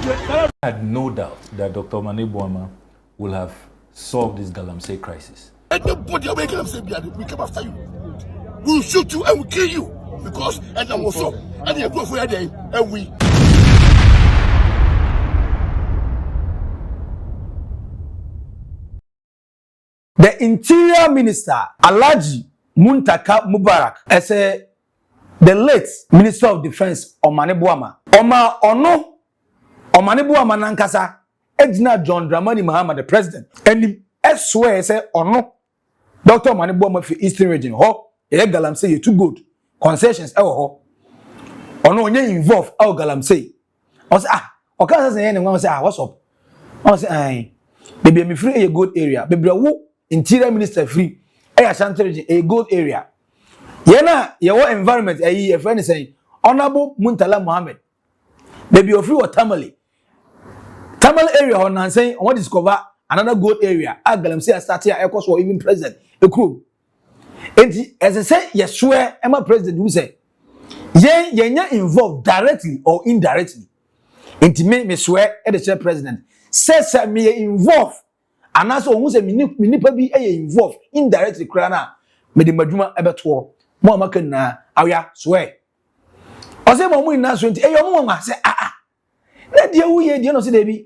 I had no doubt that Dr. Manibwama will have solved this galamsey crisis. Anybody who make galamsey, we come after you. We will shoot you and we will kill you because and I'm also and you go for your day and we. The Interior Minister Alhaji Muntaka Mubarak as the late Minister of Defense Omanibwama Omanibwama nankasa ejina John Dramani Mahama the president and swear say ono Dr. Omanibwama for Eastern region ho galamsey you too good concessions ho ono onye involve galamsey o say okasa say anyone say what's up o say baby me free a good area baby wo Interior Minister free Ashanti region a good area yena your environment a friend saying Honorable Muntala Mohammed baby of free or Tamale area on and saying what discover another good area galamsey start here equals or even president a crew and as I say yes swear Emma president who say yeah involved directly or indirectly and me swear at the chair president says me involved and also who say me be involved indirectly krana me the maduma ebeto mo amaka na awya swear o say mo na so nti mo say na dia wo ye dia no say dey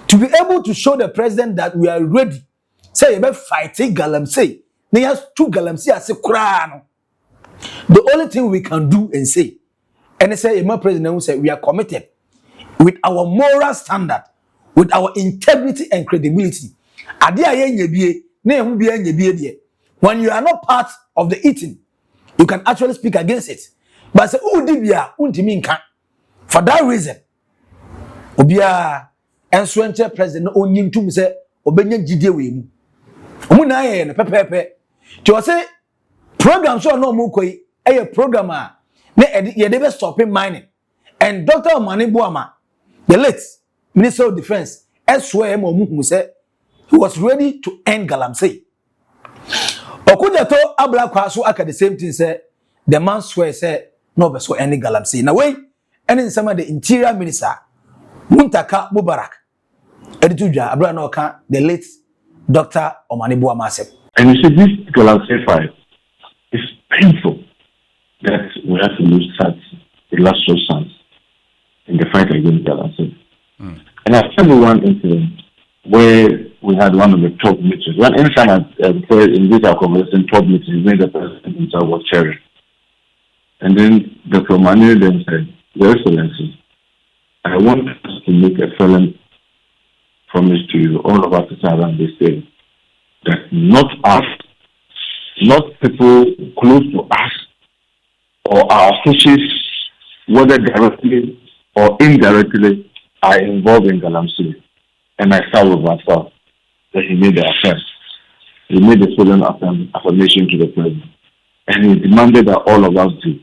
to be able to show the president that we are ready say you fighting galamsey na has two galamsey as kra no the only thing we can do and say and say my president who say we are committed with our moral standard with our integrity and credibility ade aye bie na ehu bie nya bie de when you are not part of the eating you can actually speak against it but say udi bia untimi nka for that reason obia ensuenche president onyintum say obenya gidie we mu omu na aye no pepepe ti o say program so no mu koi program a na ye dey stopping mining and Dr. Manibwama the late Minister of Defense swear mo mu say he was ready to end galamsey. Okujato abla kwaso aka the same thing say the man swear say no be so any galamsey. Now way any some of the Interior Minister Muntaka Mubarak edituja abla no ka the late Dr. Omanibwama said. And you see this galamsey fight is painful that we have to lose such the last two sons in the fight against galamsey. And I'll tell you one incident where we had one of the top meetings. One anytime I in this our conversation top meetings when the president himself was chairing. And then Dr. Manu then said, Your Excellency, I want us to make a solemn promise to you, all of us around this state, that not us, not people close to us or our officials, whether directly or indirectly, are involved in galamsey. And I start with myself that he made the affirm. He made the solemn affirmation to the president. And he demanded that all of us do.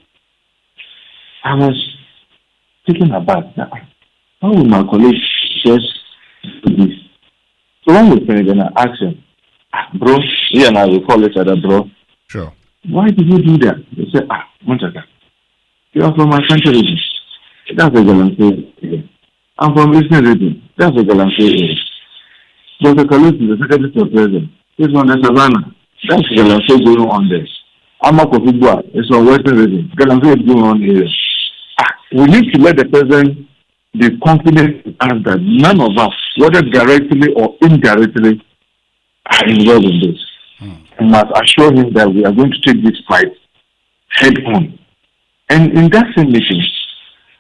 I was thinking about that. How will my colleagues just do this? So when we finished, then I asked him, bro, he and I will call each other, bro. Sure. Why did you do that? He said, Montaka, you are from my country region. That's a galamsey. I'm from Eastern region. That's a galamsey. Dr. Kalusi, the Secretary to the President, is on the Savannah. That's galamsey going on there. Amakofibwa is on Western region. Galamsey is going on here. We need to let the President be confident in us that none of us, whether directly or indirectly, are involved in this. And must assure him that we are going to take this fight head on. And in that same meeting,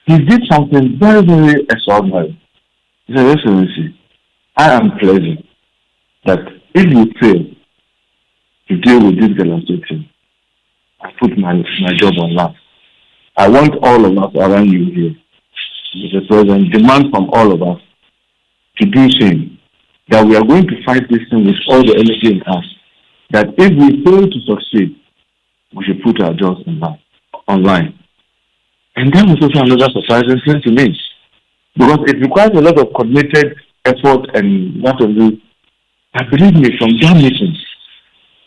he did something very, very extraordinary. He said, Excellency, I am pledging that if you fail to deal with this galamsey thing, I put my job on line. I want all of us around you here, Mr. President, demand from all of us to do same, that we are going to fight this thing with all the energy in us, that if we fail to succeed, we should put our jobs online. And that was also another surprising thing to me, because it requires a lot of coordinated effort and what of you. I believe me, from that meeting,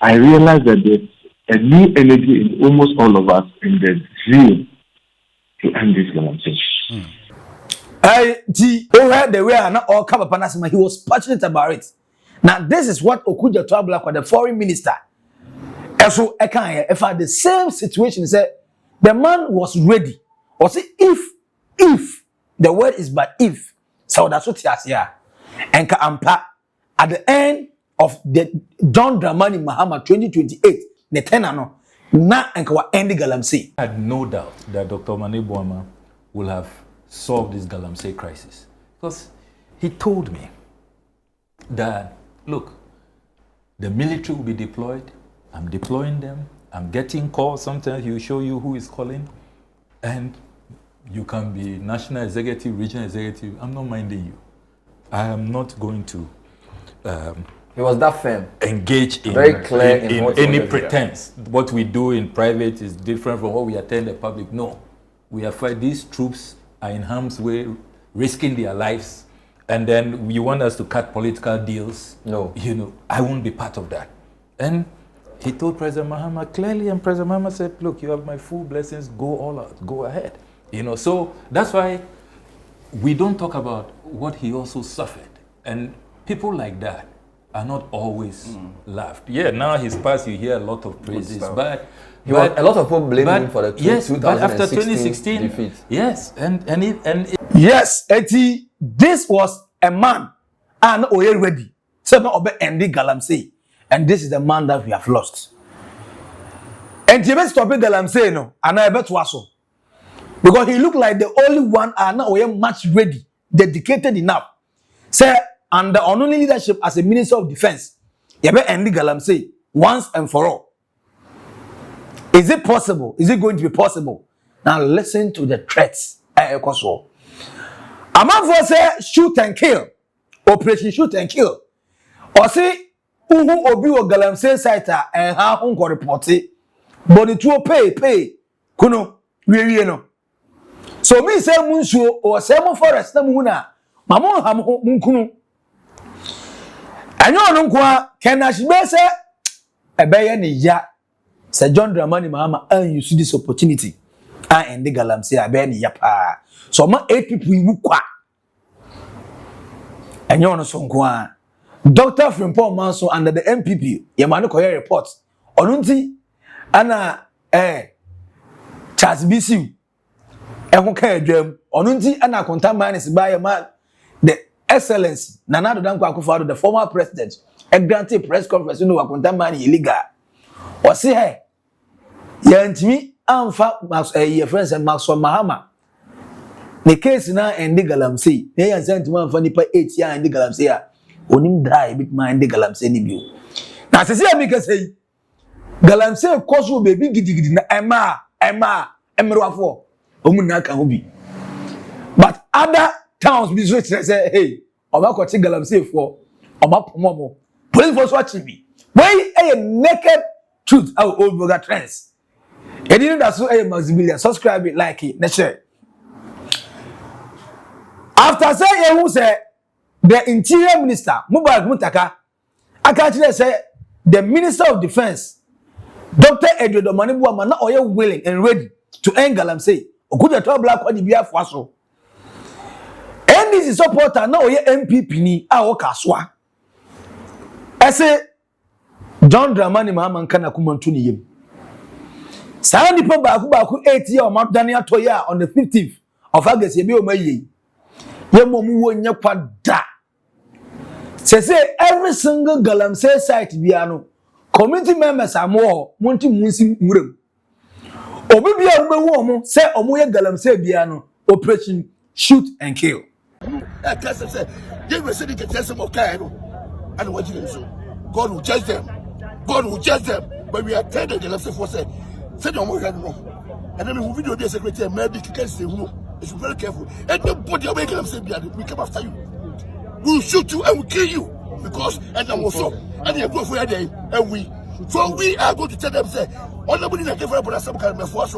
I realized that there's a new energy in almost all of us in the zeal to end this galamsey. The way I not all cover panasima, he was passionate about it. Now, this is what Okuja Twabla, the foreign minister. So I can't if I the same situation said the man was ready. Or say if the word is but if, so that's what he has here. And Ampa at the end of the John Dramani Mahama 2028, Netanano, na and anti-galamsey. I had no doubt that Dr. Mani Boama will have solved this galamsey crisis. Because he told me that, look, the military will be deployed. I'm deploying them. I'm getting calls. Sometimes he will show you who is calling. And you can be national executive, regional executive. I'm not minding you. I am not going to he was that firm. Engage in, very clear in any pretense. What we do in private is different from what we attend the public. No. We are fighting. These troops are in harm's way, risking their lives. And then you want us to cut political deals. No. You know, I won't be part of that. And he told President Mahama clearly, and President Mahama said, look, you have my full blessings, go all out, go ahead. You know, so that's why we don't talk about what he also suffered. And people like that are not always laughed. Yeah, now his past, you hear a lot of praises, but a lot of people blame him for the 2016 but after 2016 defeat. Yes, yes, Eti, this was a man and oye ready. So not obe endi galamsey. And this is the man that we have lost. And you stop galamsey no, and I bet waso. Because he looked like the only one and now oye much ready, dedicated enough. Say under only leadership as a minister of defense, you be endi galamsey once and for all. Is it possible? Is it going to be possible? Now listen to the threats. A man for say shoot and kill, operation shoot and kill. Or say uhu obi o galamsey site and ha unko report it, but it will pay kuno we no. So me say munsuo or say mo forest na muhuna mamo ham munkunu. Anyo no nko kenash be say ebeye ne ya. Sir John Dramani Mahama and you see this opportunity and the galamsey abeni yapa. So ma 8 people you kwa. And you know so kwa. Dr. Frimpong Manso under the MPP, Yamano Koya report. Onunti ana Charles BC. Ehunka edwam. Onunti ana contaminant is by a man the excellence Nana Dankwa Akufo-Addo the former president a granted press conference no contaminant illegal. Or say hey yantimi amfa your friends and Maxwell Mahama the case na endi galamsey na yansantima amfa nipa 8 ya endi galamsey a onim dai bit ma endi galamsey ni bio na sese amika say galamsey koso baby gidigidi na emrwafo omunna ka ho bi but other towns be so say hey obakoti galamsey for obapomo police force watch me why a naked truth our old burger trends. And you know that's so Maximilian. Subscribe it, like it, let's share. After saying who said the interior minister, Mubarak Mutaka, I can't say the minister of defense, Dr. Edward Omanibuama, now are willing and ready to end galamsey. Okuja Twabla on the behalf of and this is supporter now ye MPP ni a Kaswa. I say John Dramani Mahama kana kumantuni yim. Sa nipa baku 8 year o Daniel Toya on the 15th of August ye be o mayi. Ye momu wo nya kwada. Say every single galamsey site biano community members are more monti munsi murem. Obi bia wo wo mo say omo ye galamsey biano operation shoot and kill. I can't say they were saying the test of Cairo and what you so God will judge them. God will judge them. But we are telling the left for say no more and then we video the secretary maybe you can say who is very careful. And nobody away can say we come after you. We will shoot you and we kill you because and then also and you go for your day and we are going to tell them say all nobody that give for some kind of force.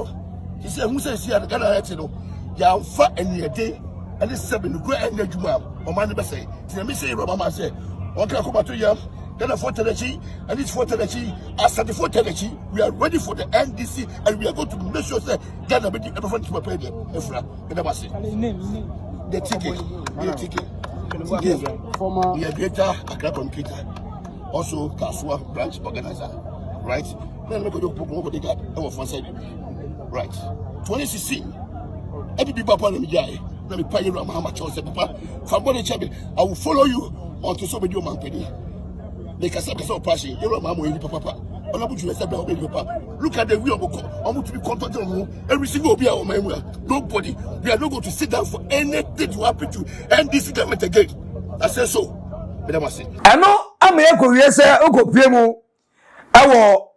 He said who says here the Ghana you know ya fa any day and this 7 go and the juma o man be say me say mama say one can come to you. Then a Fortanachi, and it's Fortanachi, as at the Fortanachi, we are ready for the NDC, and we are going to make sure that Ghana will be able to pay them. the ticket. Former Greater Accra communicator, also Kasua branch organizer, right? Then we go to program they got our one side, right? 2016. Every people upon me, let me pay you how much I was papa. From what champion, I will follow you until so many man penny. They can say so passion. You know, Mamma, papa. Look at the way I'm to be contacted on every single be our man. Nobody. We are not going to sit down for anything to happen to end this government again. I said so. But I must say. I know I'm here for yes, Uncle Primo. Our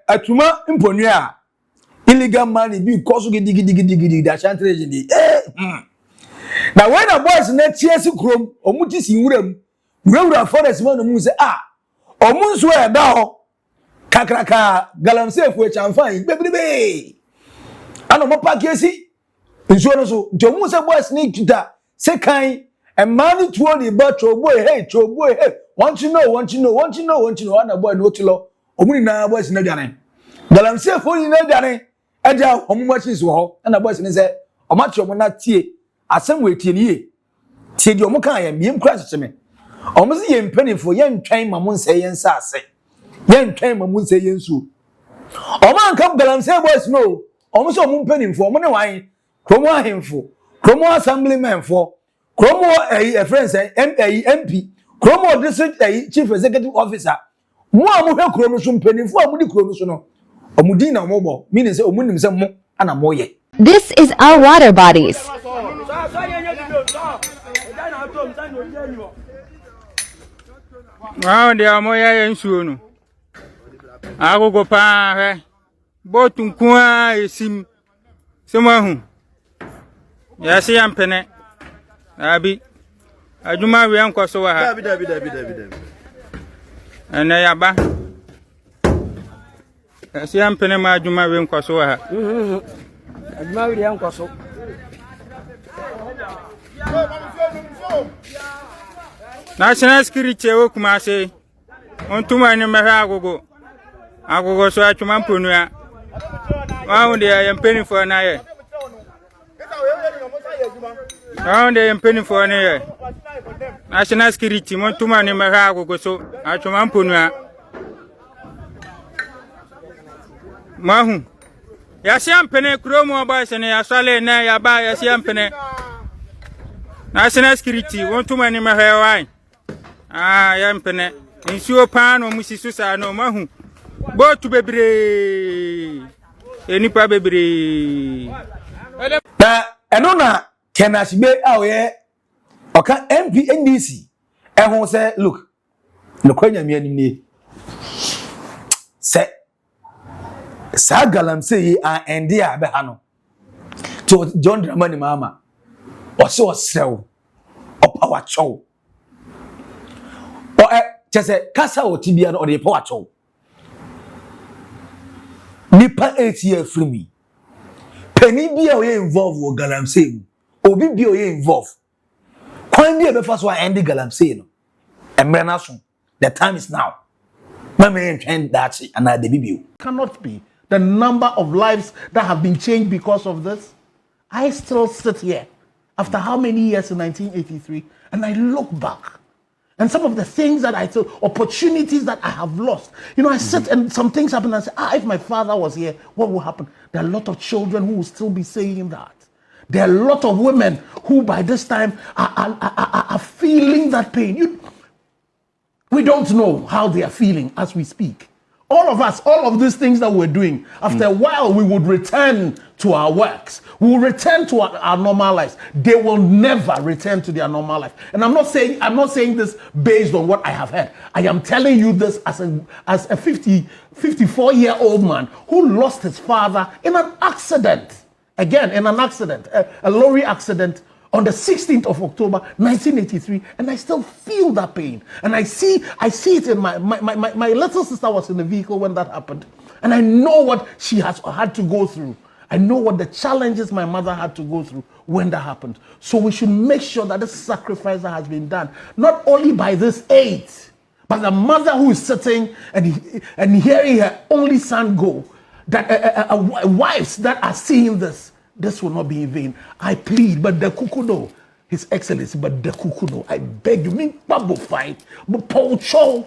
Atuma Imponia. Illegal money because we dig the Ashanti region. Now when a boys next year so chrome or mutis in room, we will afford us one who say or moons were now. Kakraka galamsey for chamfan baby ano mo pakesi nsuo no so jomu se boys need to da sekan e man to the but boy hey want you know na boy no tilo omuni na boys na dwane galamsey for ni na dwane eja omu machines wo ho na boys ni se omacho mo na tie asem we tie ni tie di omu kan ya miem kra cheme omu se ye mpanifo ye ntwan ma mo nse ye nsa ase yen twan mamun se yensu o man kam galamsey boys no o mo so mo mpanimfo o mo ne wan kromo ahemfo kromo assemblyman fo kromo friends MP kromo district chief executive officer mo amu hwe kromo so mpanimfo amu di kromo so no o mu din na mo bo meaning say o mu nim say mo ana mo ye. This is our water bodies. Wow, they are more yensu no. Agogo pa he botun kwa esim semahu ya se yampene abi aduma wi ankoso wa ha dabi ana yaba ya se yampene ma aduma wi ankoso wa ha aduma wi ankoso national security wo kuma se ontuma ni mehwa agogo so atuma mponua wawo de yampeni fo na ye wawo de yampeni fo na ye national security montuma ni mehwa agogo so atuma mponua mahu ya siampene kromo ba se ne ya swale na ya ba ya siampene national security montuma ni mehwa wan yampene nsuo pa no musisu sa no mahu botu bebre enipa bebre na eno na kenashbe awe oka NDC ehun say look no kwanya mi anim ni se sa galamsey a endi a be ha no to John Dramani mama o se o sew o power chow o chese kasa o tibia no o de power chow nipa 8 year free me penny bia o involve wo galamsey obi bia o involve kwan bia be fa so end galamsey no emre na so the time is now mama and that and the bibi cannot be the number of lives that have been changed because of this. I still sit here after how many years in 1983 and I look back and some of the things that I took, opportunities that I have lost. You know, I sit and some things happen and I say, if my father was here, what will happen? There are a lot of children who will still be saying that. There are a lot of women who by this time are feeling that pain. We don't know how they are feeling as we speak. All of us, all of these things that we're doing, after a while we would return to our works. We will return to our normal lives. They will never return to their normal life. And I'm not saying this based on what I have heard. I am telling you this as a 54-year-old man who lost his father in an accident. Again, in an accident, a lorry accident on the 16th of October, 1983, and I still feel that pain. And I see it in my little sister was in the vehicle when that happened. And I know what she has had to go through. I know what the challenges my mother had to go through when that happened. So we should make sure that this sacrifice that has been done, not only by this aid, but the mother who is sitting and hearing her only son go, that wives that are seeing this will not be in vain. I plead, but the kukudo, His Excellency, but the kukuno, I beg you, me babo fight, but Paul Cho,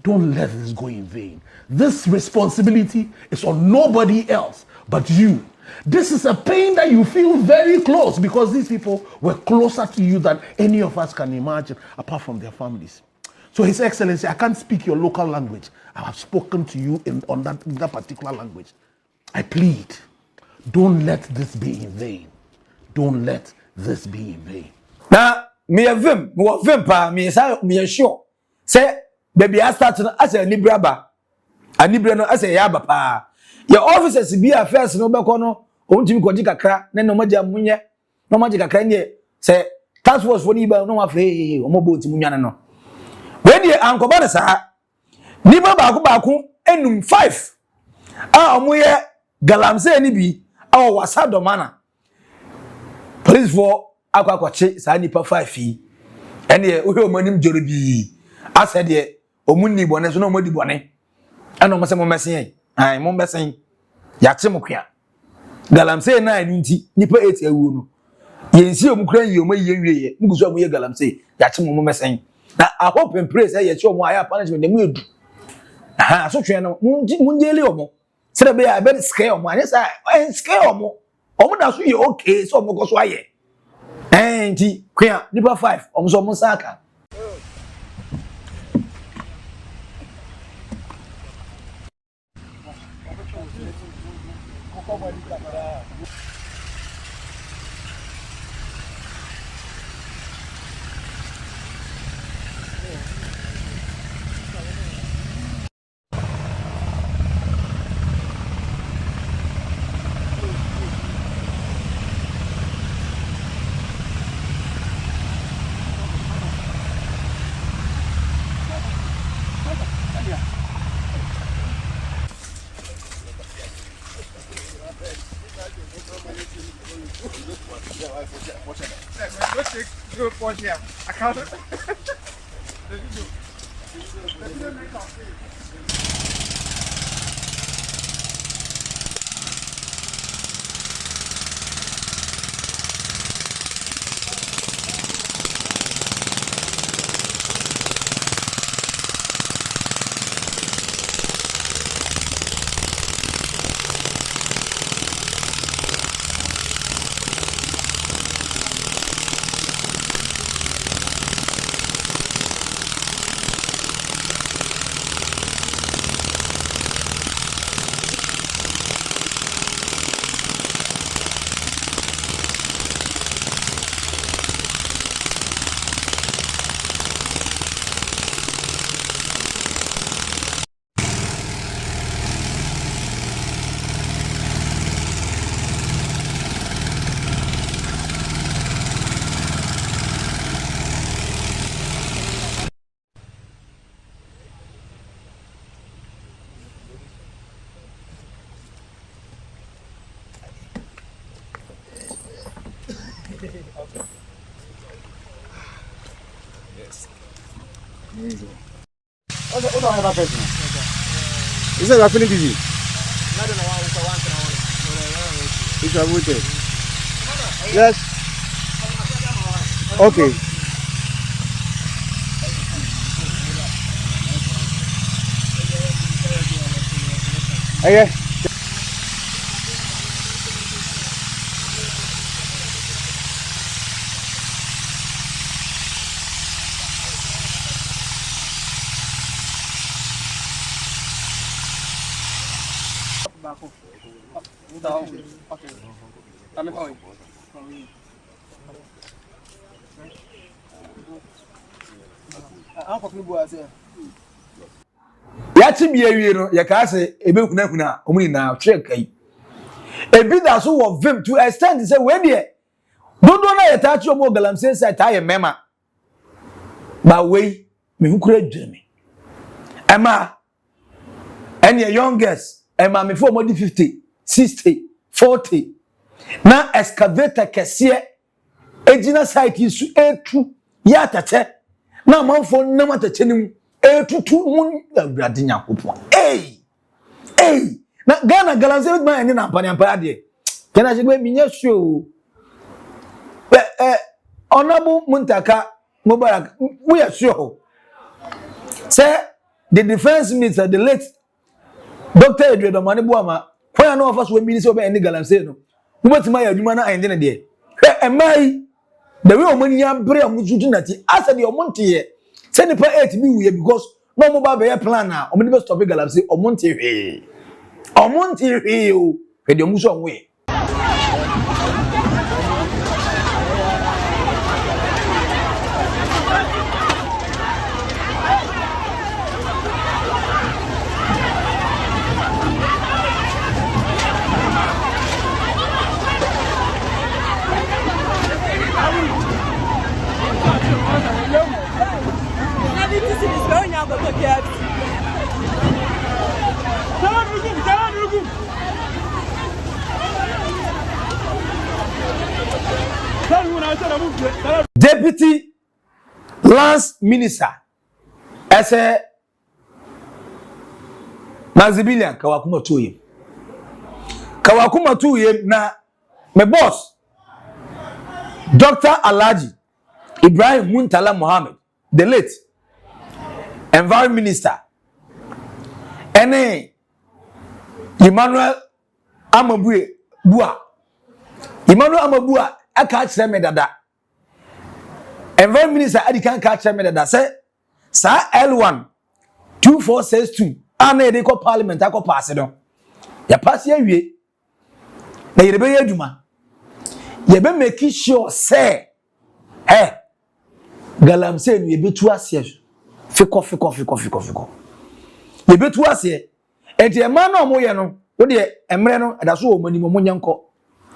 don't let this go in vain. This responsibility is on nobody else but you. This is a pain that you feel very close because these people were closer to you than any of us can imagine, apart from their families. So, His Excellency, I can't speak your local language. I have spoken to you in that particular language. I plead, don't let this be in vain. Don't let this be in vain. Now, me pa, me sure. Say, baby, I start as a Libra ba. A Libra no as a yaba pa. Your officers be affairs no bakono, ontimi kwaji kakra, na no maja munye, no maji kakra nye, say, task force for Niba, no afe, omobo timunyana no. When ye ankoba na sa, Niba baku, enum 5. Omuye galamsey ni bi, wasa domana. Police for akwache sa nipa 5 fi. Ene ohe omanim joribi. Asa de omunni bone so no modi bone. Ana mo se mo mesen. Ai mo mesen. Ya che mo kwa. Galamsey na nti nipa 8 awu no. Yensi omukran yi omayiye muguso amuye galamsey. Ya che mo mesen. Na I hope and pray say ye che omo aya punishment dem edu. Aha so twen no munjeli omo. Se be ya be scare omo anya say scare omo. Omo da so ye okay so omo go so aye. Nti kwa nipa 5 omo so omo saka. I can't. You said you are feeling dizzy? If you are waiting. Yes. Okay. Okay. Yati bi awie no ye ka se ebehunahuna omuni na twe kai ebi da so wo vim to extend say we de dodo na ye ta chi omo galamsey say ta ye mema ba we me hukura dweme ema any youngest ema me for modi 50 60 40 na excavator kese ejina site su etu ya tache na manfo na matache nim etutu mun awurade nyakopo na Ghana galamsey with my na mpani ampa ade kana je gbe minye show Honorable Muntaka Mubarak, we are sure. Say the defense minister, the late Dr. Edward Manibuama, why no of us were minister of any galamsey no. What's my humana and then there? Am I the real money I'm brave mutunati? As the Monty, send the pay to me because no mobile plan now. Or maybe stop galamsey or Monty. Or Monty, with your muson way. Deputy Lance Minister Ese Mazibilian Kawakuma Tuye. Kawakuma Tuye na my boss Dr. Alhaji Ibrahim Muntala Mohammed, the late Environment Minister. Ene Emmanuel Amabua. Emmanuel Amabua aka kire me dada. Environment Minister adi kan ka kire me dada say sa L1 2462 ana dey ko parliament akọ pass no. Ya pass ya wie. Na yerebe ya adwuma. Yebe make sure say galamsey no yebetu ase fiko. Yebetu ase enti e ma na omo ye no wo de emre no adaso o mani mo nyanko.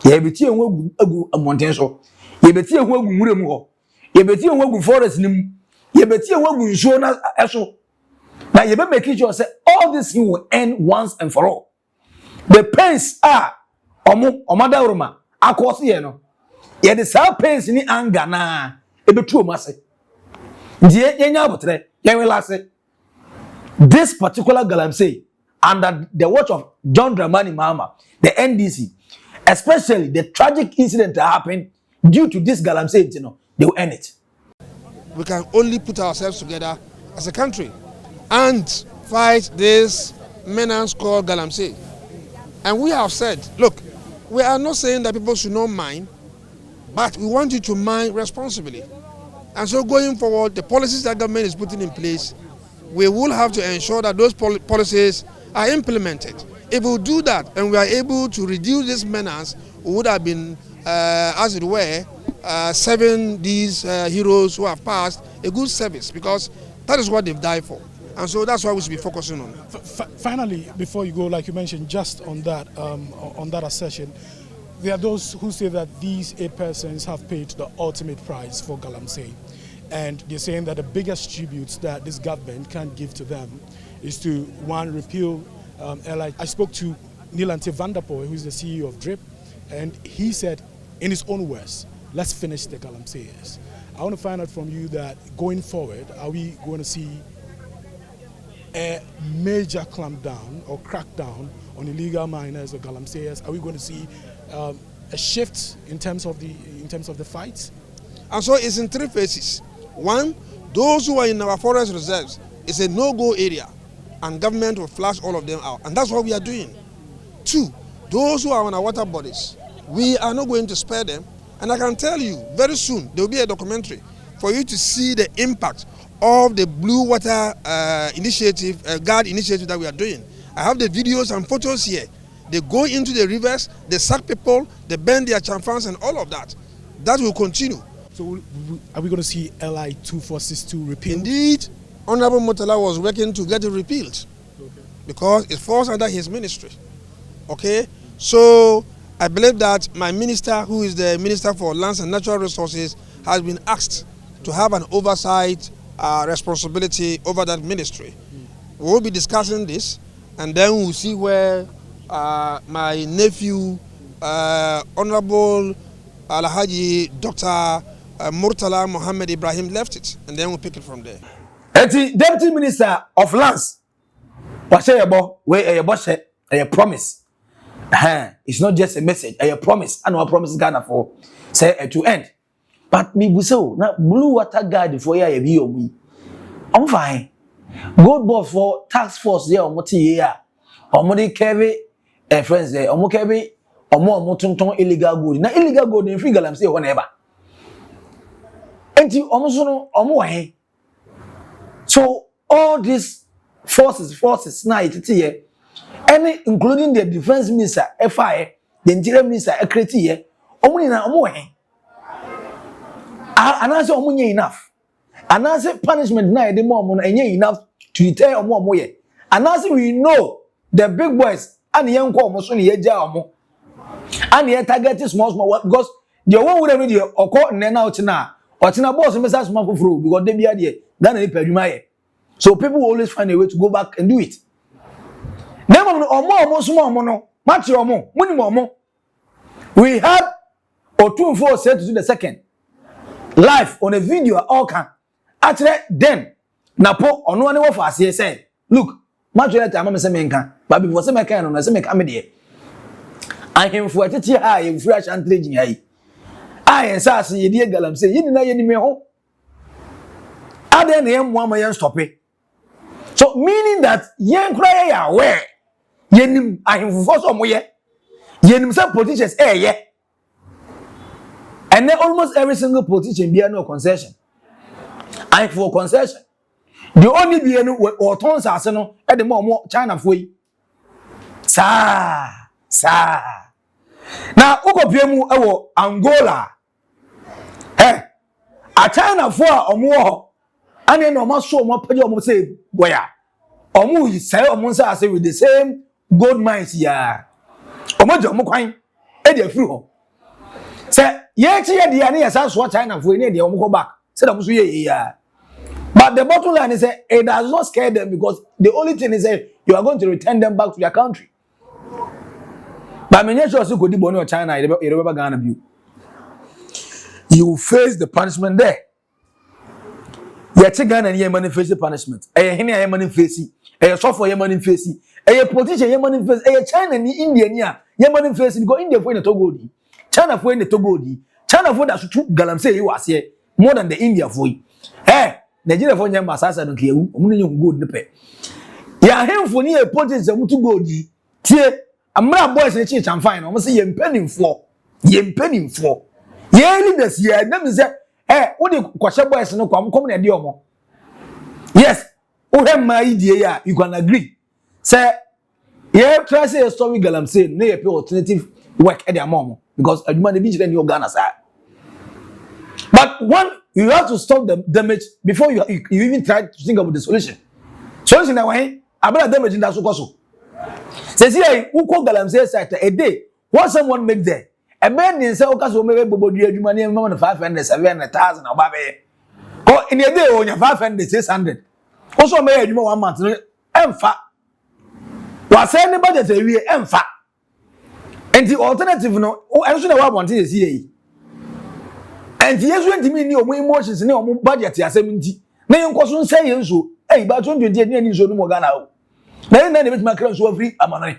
Yebeti enwo agu amonten so. Yebeti enwo agu murem ho. Yebeti enwo agu forest nim. Yebeti enwo agu nsuo na eso. Na yebe make sure say all this thing will end once and for all. The pains are omada uruma akose ye no. Ye the same pains ni anger na ebetu omase. Ndiye yenya abotre yen relase. This particular galamsey under the watch of John Dramani Mahama, the NDC, especially the tragic incident that happened due to this galamsey, they will end it. We can only put ourselves together as a country and fight this menace called galamsey. And we have said, look, we are not saying that people should not mine, but we want you to mine responsibly. And so going forward, the policies that government is putting in place, we will have to ensure that those policies are implemented. If we do that and we are able to reduce this menace, we would have been, as it were, serving these heroes who have passed a good service, because that is what they've died for. And so that's what we should be focusing on. Finally, before you go, like you mentioned, just on that assertion, there are those who say that these 8 persons have paid the ultimate price for galamsey. And they're saying that the biggest tributes that this government can give to them is to, one, repeal LI. I spoke to Nilante Vanderpoel, who's the CEO of DRIP, and he said, in his own words, let's finish the galamseyers. I want to find out from you that going forward, are we going to see a major clampdown or crackdown on illegal miners or galamseyers? Are we going to see a shift in terms of the fight? And so it's in 3 phases. 1, those who are in our forest reserves, it's a no-go area, and government will flush all of them out, and that's what we are doing. 2, those who are on our water bodies, we are not going to spare them, and I can tell you, very soon, there will be a documentary for you to see the impact of the Blue Water initiative, guard initiative that we are doing. I have the videos and photos here. They go into the rivers, they sack people, they burn their chamfans and all of that. That will continue. So are we going to see LI 2462 repealed? Indeed, Honorable Murtala was working to get it repealed, because it falls under his ministry. Okay, so I believe that my minister, who is the Minister for Lands and Natural Resources, has been asked to have an oversight responsibility over that ministry. We will be discussing this, and then we'll see where my nephew, Honorable Alhaji Dr. Murtala Mohammed Ibrahim left it, and then we'll pick it from there. Deputy Minister of Lands, a promise. It's not just a message, a promise. And our promise Ghana for say to end. But me buso na blue water guide for ya be obi. I'm fine. Gold boss for task force there omo ti here. Omo dey carry friends there. Omo carry omo tonton illegal gold. Na illegal gold in free galamsey ho na eba. Enti omo so no omo wa. So all these forces na ititi here. Any including the defense minister, FI, the interior minister, create here. Omo ni na omo wa. Anase omo nye enough. Anase punishment na ede mo no enye enough to deter omo ye. Anase we know the big boys and yen ko omo so ne yeja omo. And ye target small because the one would have the okọ nne na otina boss message small fufuru because they be there that na padwuma ye. So people will always find a way to go back and do it. Name omo small omo no match omo muni omo. We had Otunfo said to do the second live on a video all can actually then napo ono ane wo fa ase say look match that time me say me nkan but before say me kan no say me ka me de ahemfo atiti ha ye free Ashanti region ha yi ayen sa ase ye die galamsey yi na ye ni me ho ade na ye mo ama ye stop it. So meaning that yen kura ye aware yenim ahemfo so mo ye yenim say politicians ye. And then almost every single politician be no concession. And for concession, the only be no or tons as no at the more China for sa. Now Okopiemu ewo Angola. A China for omo and then no so mo page omo say boya. Omo yi say omo say with the same gold mines ya. Omo jo mo kwan e dey free ho. Say ye chi ye dia na yesa so China for any dia omo go back. Say dem so ye ya. But the bottom line is that it does not scare them because the only thing is that you are going to return them back to their country. But when you also go to China, you face the punishment there. You take Ghana and you manifest the punishment. You manifest it. You suffer. You manifest it. You politician. You manifest. You China and India. You manifest it. Go India for the Togo. China for the Togo. China for that to galamsey you was here more than the India for you. Hey. Nigeria for nyamba sasa no kiye omu ne gold ne pe ya hemfo ni e politics amutu gold tie amra boys ne chi chamfine no mo se ye mpanimfo ye leaders ye na me se wo de kwahye boys no kom na de omo yes wo hem ma idie ya you can agree say ye try say story galamsey no ye pe alternative work e de amomo because aduma ne bi jire ni Ghana sa but one you have to stop the damage before you even try to think of the solution. Solution na why? Abela damage in that so. Say see who call galamsey site a day. What someone make there? A man in say okaso maybe bobo dua adwuma na mama 500 700,000 oba be. Ko in a day on your 500 600. Also make adwuma 1 month no emfa. Wa say any budget e wie emfa. And the alternative no enso na wa want to see and yes when to me ni omo emotions ni omo budget asem nti na yen koso nse yen so ba 2020 ni ani so no mo Ghana o na yen na ne betima kran so free amanore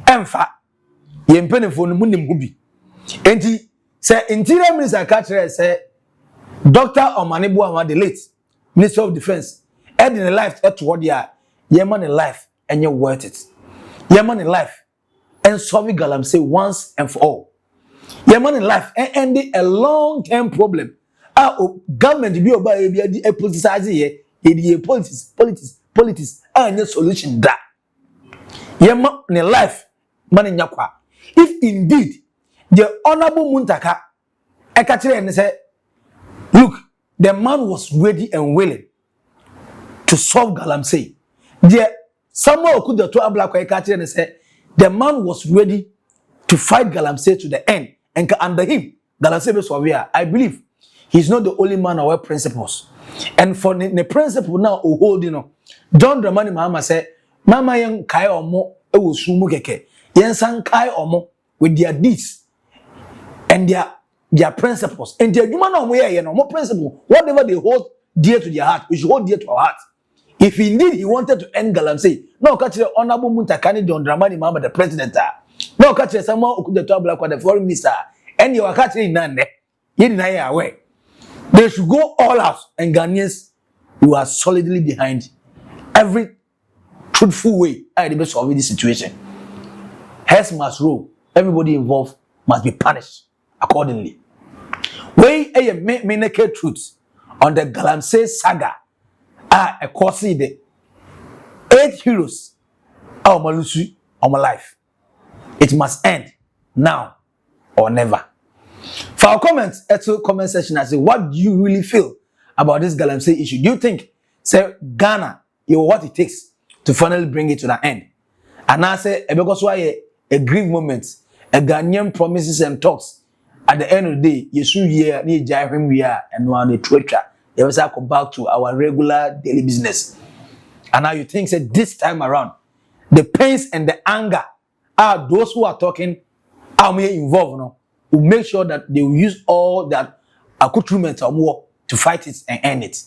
emfa yen penefo no munim hu bi enti say interior minister ka kire say Dr. Omanebo Ama the late Minister of Defense in the life at what dia yen man in life and you worth it yen man in life and solve galamsey once and for all. Your money in life ending a long-term problem. Government be about a politicizing here, politics, and the solution that. Your money in life, money nyakwa. If indeed the honorable Muntaka, and say, look, the man was ready and willing to solve galamsey. The someone could the two black and say, the man was ready to fight galamsey to the end. And under him, galamsey I believe he's not the only man aware principles. And for the principle now, John Dramani Mahama said, Mama yang kai omo e wo sumu keke. Yen san kai omo with their deeds and their principles. And their human omo ye no more principle. Whatever they hold dear to their heart, we should hold dear to our heart. If indeed he wanted to end galamsey, no catch the honorable Muntakani John Dramani Mahama the president. No catch someone who could the black the foreign minister and you are catching none. You deny aware. They should go all out, and Ghanaians, you are solidly behind every truthful way I did solve this situation. Heads must roll. Everybody involved must be punished accordingly. Way a naked truth on the Galamsey saga are a course the 8 heroes of Malusu on my life. It must end now or never. For our comments, comment section, I say, what do you really feel about this Galamsey issue? Do you think, say, Ghana, you what it takes to finally bring it to the end? And I say, because why a grief moment, a Ghanaian promises and talks. At the end of the day, you should hear we are and one the Twitter. You must go back to our regular daily business. And now you think that this time around, the pains and the anger are those who are talking, are we involved, no? Will make sure that they will use all that accoutrements or more to fight it and end it.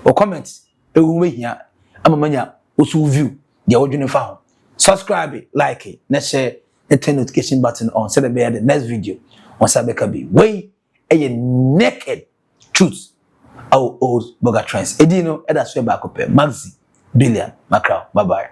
Or comments, here. I'm a man who view the original file. Subscribe it, like it, let's share the turn notification button on so that we the next video on Sabeka way a naked truth our old burger trends. Edino, that's way back up. Maxi, Billion, Macron. Bye bye.